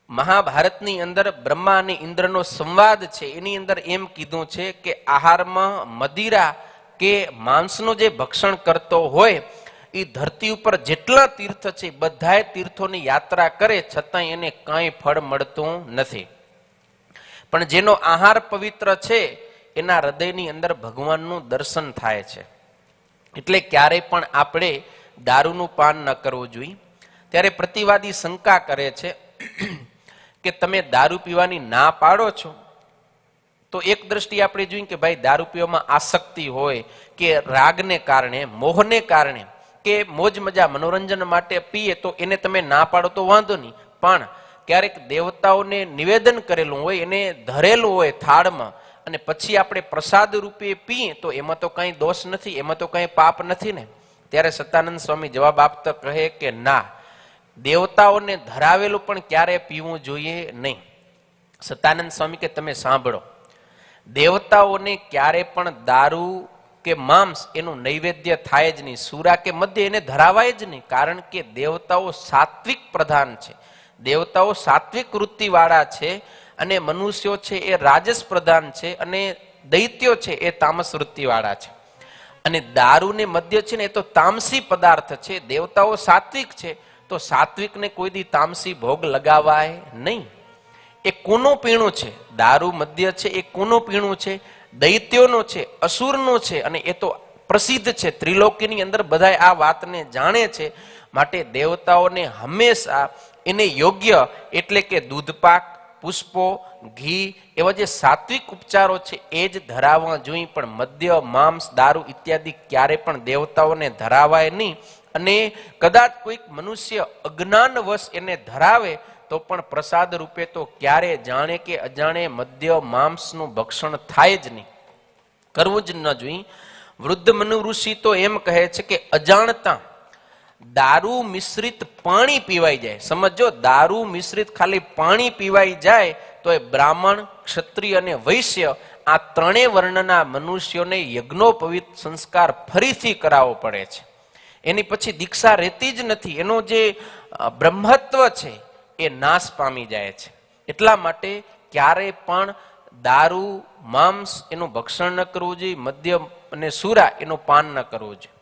મહાભારતની અંદર બ્રહ્મા અને ઇન્દ્રનો સંવાદ છે, એની અંદર એમ કીધું છે કે આહારમાં મદિરા કે માંસનું જે ભક્ષણ કરતો હોય એ ધરતી ઉપર જેટલા તીર્થ છે બધાય તીર્થોની યાત્રા કરે છતાંય એને કાંઈ ફળ મળતું નથી. પણ જેનો આહાર પવિત્ર છે એના હૃદયની અંદર ભગવાનનું દર્શન થાય છે. એટલે ક્યારેય પણ આપણે દારૂનું પાન ન કરવું જોઈએ. ત્યારે પ્રતિવાદી શંકા કરે છે કે તમે દારૂ પીવાની ના પાડો છો, તો એક દ્રષ્ટિએ આપણે જોઈએ કે ભાઈ દારૂ પીવામાં આસક્તિ હોય કે રાગને કારણે, મોહને કારણે કે મોજ મજા મનોરંજન માટે પીએ તો એને તમે ના પાડો તો વાંધો નહીં. પણ ક્યારેક દેવતાઓને નિવેદન કરેલું હોય, એને ધરેલું હોય થાળમાં, અને પછી આપણે પ્રસાદ રૂપે પીએ તો એમાં તો કંઈ દોષ નથી, એમાં તો કંઈ પાપ નથી ને. ત્યારે સતાનંદ સ્વામી જવાબ આપતા કહે કે ના, દેવતાઓને ધરાવેલું પણ ક્યારે પીવું જોઈએ નહીં. સતાનંદ સ્વામી કે તમે સાંભળો, દેવતાઓને ક્યારે પણ દારૂ કે માંસ એનું નૈવેદ્ય થાય જ નહીં, સુરા કે મદ્ય એને ધરાવાય જ નહીં. કારણ કે દેવતાઓ સાત્વિક પ્રધાન છે, દેવતાઓ સાત્વિક વૃત્તિ વાળા છે, અને મનુષ્યો છે એ રાજસ પ્રધાન છે, અને દૈત્યો છે એ તામસ વૃત્તિ વાળા છે. અને દારૂ ને મદ્ય છે ને એ તો તામસી પદાર્થ છે, દેવતાઓ સાત્વિક છે, તો સાત્વિકને કોઈ દી તામસી ભોગ લગાવાય નહીં. એ કોનું પીણું છે? દારૂ મદ્ય છે એ કોનું પીણું છે? દૈત્યોનો છે, અસુરનો છે, અને એ તો પ્રસિદ્ધ છે, ત્રિલોકીની અંદર બધા આ વાતને જાણે છે. માટે દેવતાઓને હંમેશા એને યોગ્ય એટલે કે દૂધપાક, પુષ્પો, ઘી એવા જે સાત્વિક ઉપચારો છે એ જ ધરાવવા જોઈએ. પણ મદ્ય, માંસ, દારૂ ઇત્યાદિ ક્યારે પણ દેવતાઓને ધરાવાય નહીં. અને કદાચ કોઈક મનુષ્ય અજ્ઞાનવશ એને ધરાવે તો પણ પ્રસાદ રૂપે તો ક્યારે જાણે કે અજાણે મદ્ય માંસનું ભક્ષણ થાય જ નહીં, કરવું જ ન જોઈએ. વૃદ્ધ મનુ ઋષિ તો એમ કહે છે કે અજાણતા દારૂ મિશ્રિત પાણી પીવાઈ જાય, સમજો, દારૂ મિશ્રિત ખાલી પાણી પીવાઈ જાય તો એ બ્રાહ્મણ, ક્ષત્રિય અને વૈશ્ય આ ત્રણેય વર્ણના મનુષ્યોને યજ્ઞોપવિત સંસ્કાર ફરીથી કરાવવો પડે છે. એની પછી દીક્ષા રહેતી જ નથી, એનું જે બ્રહ્મત્વ છે એ નાશ પામી જાય છે. એટલા માટે ક્યારે પણ દારૂ, માંસ એનું ભક્ષણ ન કરવું જોઈએ, મદ્ય અને સુરા એનું પાન ન કરવું જોઈએ.